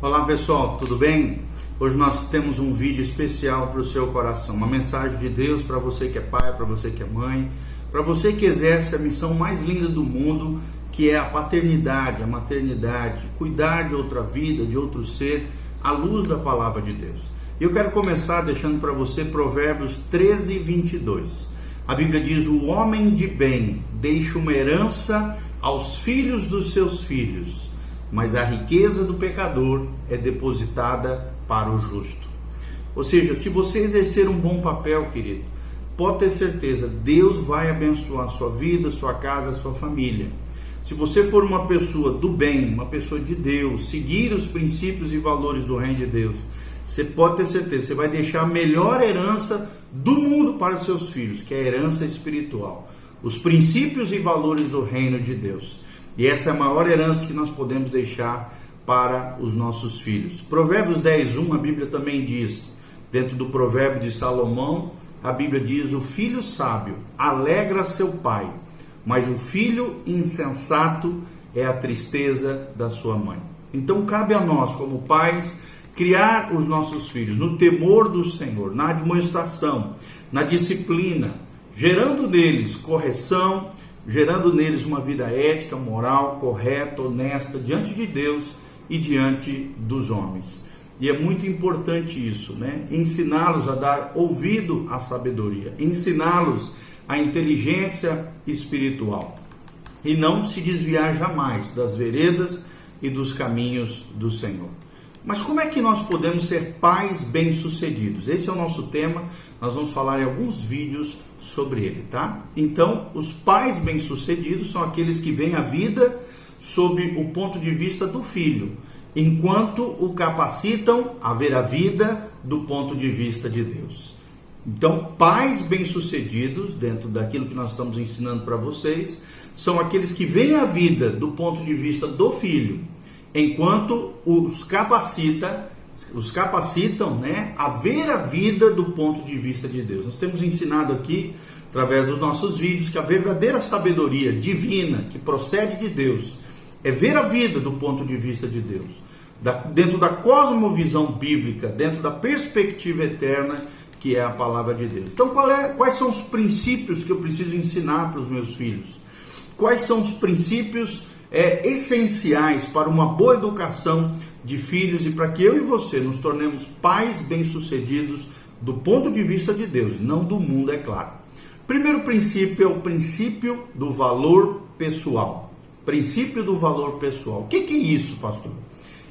Olá pessoal, tudo bem? Hoje nós temos um vídeo especial para o seu coração, uma mensagem de Deus para você que é pai, para você que é mãe, para você que exerce a missão mais linda do mundo, que é a paternidade, a maternidade, cuidar de outra vida, de outro ser, à luz da palavra de Deus. E eu quero começar deixando para você Provérbios 13, 22. A Bíblia diz: o homem de bem deixa uma herança aos filhos dos seus filhos, mas a riqueza do pecador é depositada para o justo. Ou seja, se você exercer um bom papel, querido, pode ter certeza, Deus vai abençoar a sua vida, sua casa, sua família. Se você for uma pessoa do bem, uma pessoa de Deus, seguir os princípios e valores do reino de Deus, você pode ter certeza, você vai deixar a melhor herança do mundo para os seus filhos, que é a herança espiritual, os princípios e valores do reino de Deus. E essa é a maior herança que nós podemos deixar para os nossos filhos. Provérbios 10:1, a Bíblia também diz, dentro do provérbio de Salomão, a Bíblia diz: o filho sábio alegra seu pai, mas o filho insensato é a tristeza da sua mãe. Então cabe a nós, como pais, criar os nossos filhos no temor do Senhor, na admoestação, na disciplina, gerando neles correção, gerando neles uma vida ética, moral, correta, honesta, diante de Deus e diante dos homens. E é muito importante isso, né? Ensiná-los a dar ouvido à sabedoria, ensiná-los a inteligência espiritual e não se desviar jamais das veredas e dos caminhos do Senhor. Mas como é que nós podemos ser pais bem-sucedidos? Esse é o nosso tema, nós vamos falar em alguns vídeos sobre ele, tá? Então, os pais bem-sucedidos são aqueles que veem a vida sob o ponto de vista do filho, enquanto o capacitam a ver a vida do ponto de vista de Deus. Então, pais bem-sucedidos, dentro daquilo que nós estamos ensinando para vocês, são aqueles que veem a vida do ponto de vista do filho, enquanto os capacitam, né, a ver a vida do ponto de vista de Deus. Nós temos ensinado aqui, através dos nossos vídeos, que a verdadeira sabedoria divina, que procede de Deus, é ver a vida do ponto de vista de Deus, dentro da cosmovisão bíblica, dentro da perspectiva eterna, que é a palavra de Deus. Então, quais são os princípios que eu preciso ensinar para os meus filhos? Quais são os princípios essenciais para uma boa educação de filhos e para que eu e você nos tornemos pais bem-sucedidos do ponto de vista de Deus, não do mundo, é claro. Primeiro princípio é o princípio do valor pessoal. Princípio do valor pessoal. O que é isso, pastor?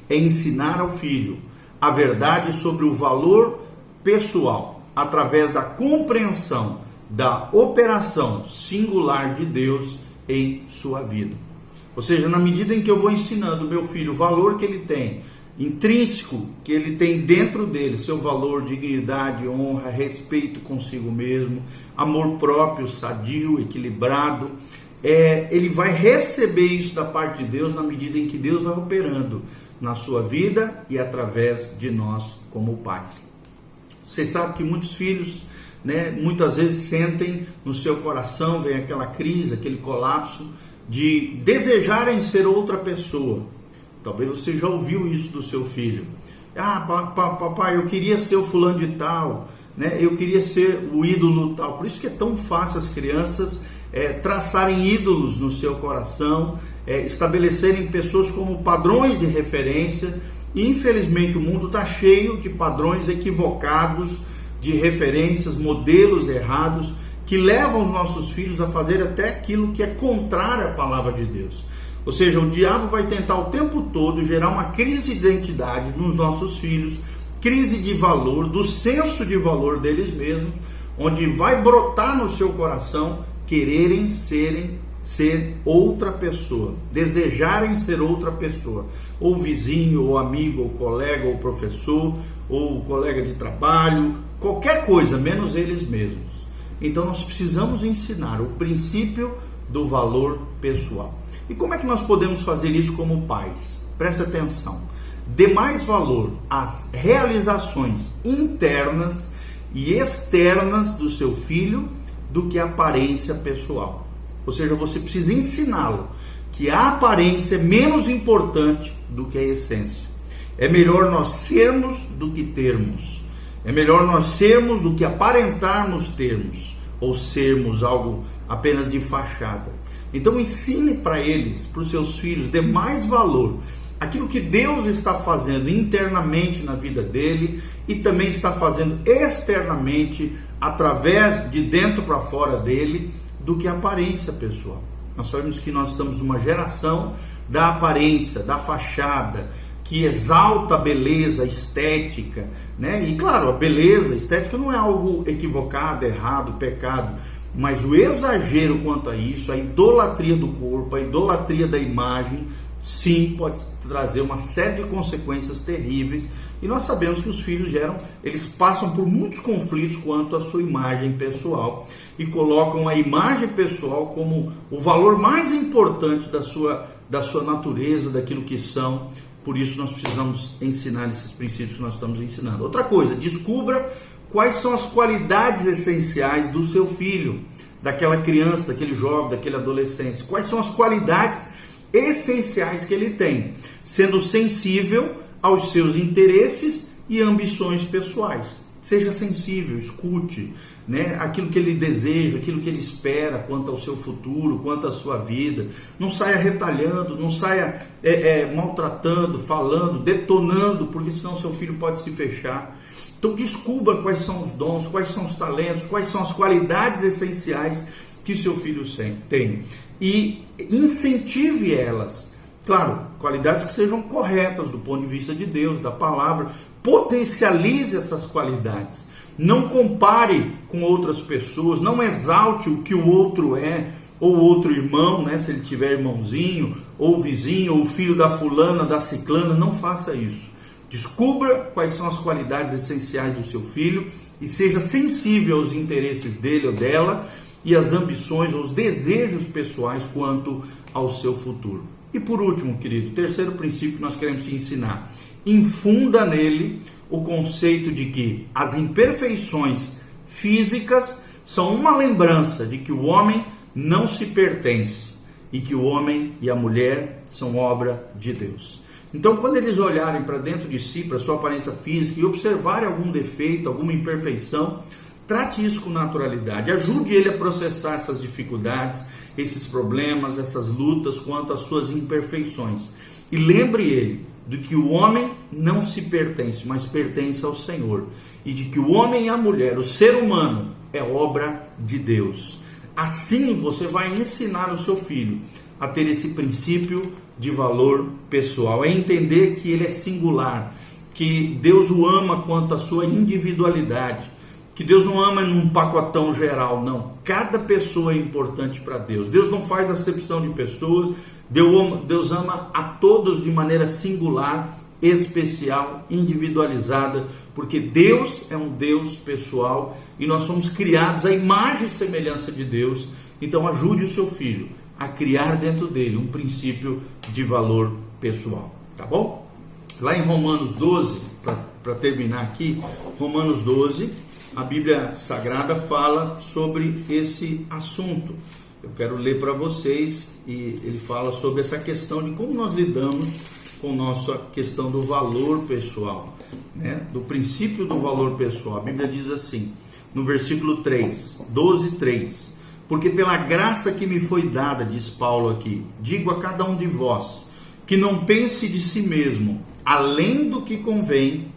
É ensinar ao filho a verdade sobre o valor pessoal, através da compreensão da operação singular de Deus em sua vida. Ou seja, na medida em que eu vou ensinando o meu filho o valor que ele tem, intrínseco, que ele tem dentro dele, seu valor, dignidade, honra, respeito consigo mesmo, amor próprio, sadio, equilibrado, ele vai receber isso da parte de Deus na medida em que Deus vai operando na sua vida e através de nós como pais. Você sabe que muitos filhos, né, muitas vezes sentem no seu coração, vem aquela crise, aquele colapso, de desejarem ser outra pessoa. Talvez você já ouviu isso do seu filho. Papai, eu queria ser o fulano de tal, né? Eu queria ser o ídolo tal. Por isso que é tão fácil as crianças traçarem ídolos no seu coração, estabelecerem pessoas como padrões de referência. E infelizmente o mundo está cheio de padrões equivocados, de referências, modelos errados, que levam os nossos filhos a fazer até aquilo que é contrário à palavra de Deus. Ou seja, o diabo vai tentar o tempo todo gerar uma crise de identidade nos nossos filhos, crise de valor, do senso de valor deles mesmos, onde vai brotar no seu coração quererem ser outra pessoa, desejarem ser outra pessoa, ou vizinho, ou amigo, ou colega, ou professor, ou colega de trabalho, qualquer coisa, menos eles mesmos. Então nós precisamos ensinar o princípio do valor pessoal. E como é que nós podemos fazer isso como pais? Preste atenção. Dê mais valor às realizações internas e externas do seu filho do que a aparência pessoal. Ou seja, você precisa ensiná-lo que a aparência é menos importante do que a essência. É melhor nós sermos do que termos. É melhor nós sermos do que aparentarmos termos, ou sermos algo apenas de fachada. Então ensine para eles, para os seus filhos, dê mais valor aquilo que Deus está fazendo internamente na vida dele e também está fazendo externamente, através de dentro para fora dele, do que a aparência pessoal. Nós sabemos que nós estamos numa geração da aparência, da fachada, que exalta a beleza estética, né? E claro, a beleza estética não é algo equivocado, errado, pecado, mas o exagero quanto a isso, a idolatria do corpo, a idolatria da imagem, sim, pode trazer uma série de consequências terríveis. E nós sabemos que os filhos eles passam por muitos conflitos quanto à sua imagem pessoal e colocam a imagem pessoal como o valor mais importante da sua natureza, daquilo que são. Por isso nós precisamos ensinar esses princípios que nós estamos ensinando. Outra coisa, descubra quais são as qualidades essenciais do seu filho, daquela criança, daquele jovem, daquele adolescente. Quais são as qualidades essenciais que ele tem, sendo sensível aos seus interesses e ambições pessoais. Seja sensível, escute, né, aquilo que ele deseja, aquilo que ele espera quanto ao seu futuro, quanto à sua vida. Não saia retalhando, não saia maltratando, falando, detonando, porque senão seu filho pode se fechar. Então descubra quais são os dons, quais são os talentos, quais são as qualidades essenciais que o seu filho tem e incentive elas. Claro, qualidades que sejam corretas do ponto de vista de Deus, da palavra. Potencialize essas qualidades. Não compare com outras pessoas, não exalte o que o outro é, ou outro irmão, né, se ele tiver irmãozinho, ou vizinho, ou filho da fulana, da ciclana. Não faça isso. Descubra quais são as qualidades essenciais do seu filho e seja sensível aos interesses dele ou dela e às ambições ou os desejos pessoais quanto ao seu futuro. E por último, querido, terceiro princípio que nós queremos te ensinar: infunda nele o conceito de que as imperfeições físicas são uma lembrança de que o homem não se pertence e que o homem e a mulher são obra de Deus. Então, quando eles olharem para dentro de si, para a sua aparência física e observarem algum defeito, alguma imperfeição, trate isso com naturalidade. Ajude ele a processar essas dificuldades, esses problemas, essas lutas quanto às suas imperfeições. E lembre ele de que o homem não se pertence, mas pertence ao Senhor. E de que o homem e a mulher, o ser humano, é obra de Deus. Assim você vai ensinar o seu filho a ter esse princípio de valor pessoal, é entender que ele é singular, que Deus o ama quanto à sua individualidade, que Deus não ama num pacotão geral, não. Cada pessoa é importante para Deus. Deus não faz acepção de pessoas. Deus ama a todos de maneira singular, especial, individualizada, porque Deus é um Deus pessoal e nós somos criados à imagem e semelhança de Deus. Então ajude o seu filho a criar dentro dele um princípio de valor pessoal, tá bom? Lá em Romanos 12, para terminar aqui, Romanos 12, a Bíblia Sagrada fala sobre esse assunto. Eu quero ler para vocês e ele fala sobre essa questão de como nós lidamos com nossa questão do valor pessoal, né? Do princípio do valor pessoal. A Bíblia diz assim, no versículo 3, 12:3, porque pela graça que me foi dada, diz Paulo aqui, digo a cada um de vós, que não pense de si mesmo, além do que convém,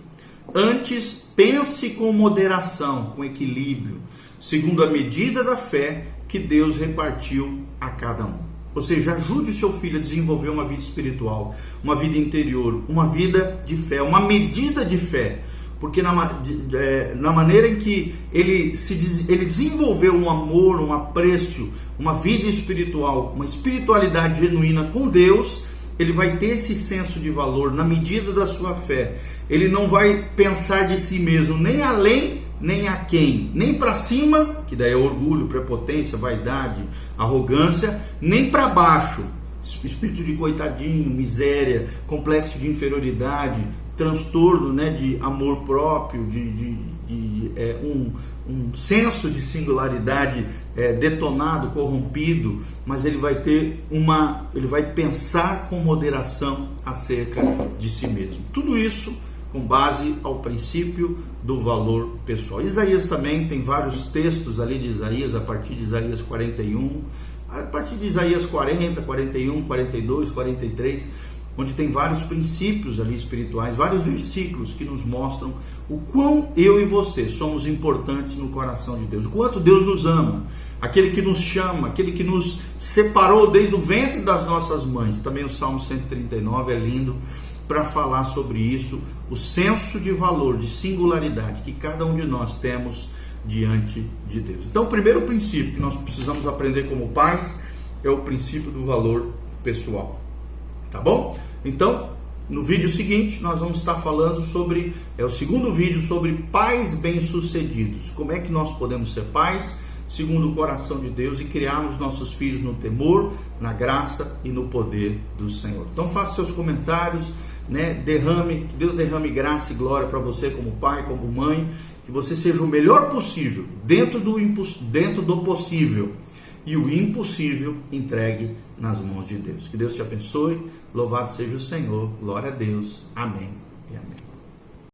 antes pense com moderação, com equilíbrio, segundo a medida da fé que Deus repartiu a cada um. Ou seja, ajude o seu filho a desenvolver uma vida espiritual, uma vida interior, uma vida de fé, uma medida de fé. Porque na maneira em que ele desenvolveu um amor, um apreço, uma vida espiritual, uma espiritualidade genuína com Deus, ele vai ter esse senso de valor na medida da sua fé. Ele não vai pensar de si mesmo nem além, nem aquém, nem para cima, que daí é orgulho, prepotência, vaidade, arrogância, nem para baixo, espírito de coitadinho, miséria, complexo de inferioridade, transtorno, né, de amor próprio, de um senso de singularidade detonado, corrompido, mas ele vai pensar com moderação acerca de si mesmo. Tudo isso com base ao princípio do valor pessoal. Isaías também tem vários textos ali de Isaías, a partir de Isaías 41, a partir de Isaías 40, 41, 42, 43, onde tem vários princípios ali espirituais, vários versículos que nos mostram o quão eu e você somos importantes no coração de Deus, o quanto Deus nos ama, aquele que nos chama, aquele que nos separou desde o ventre das nossas mães. Também o Salmo 139 é lindo para falar sobre isso, o senso de valor, de singularidade que cada um de nós temos diante de Deus. Então, o primeiro princípio que nós precisamos aprender como pais é o princípio do valor pessoal. Tá bom? Então, no vídeo seguinte, nós vamos estar falando sobre, o segundo vídeo, sobre pais bem-sucedidos. Como é que nós podemos ser pais segundo o coração de Deus e criarmos nossos filhos no temor, na graça e no poder do Senhor. Então, faça seus comentários, que Deus derrame graça e glória para você como pai, como mãe, que você seja o melhor possível, dentro do possível, e o impossível entregue nas mãos de Deus. Que Deus te abençoe, louvado seja o Senhor, glória a Deus, amém e amém.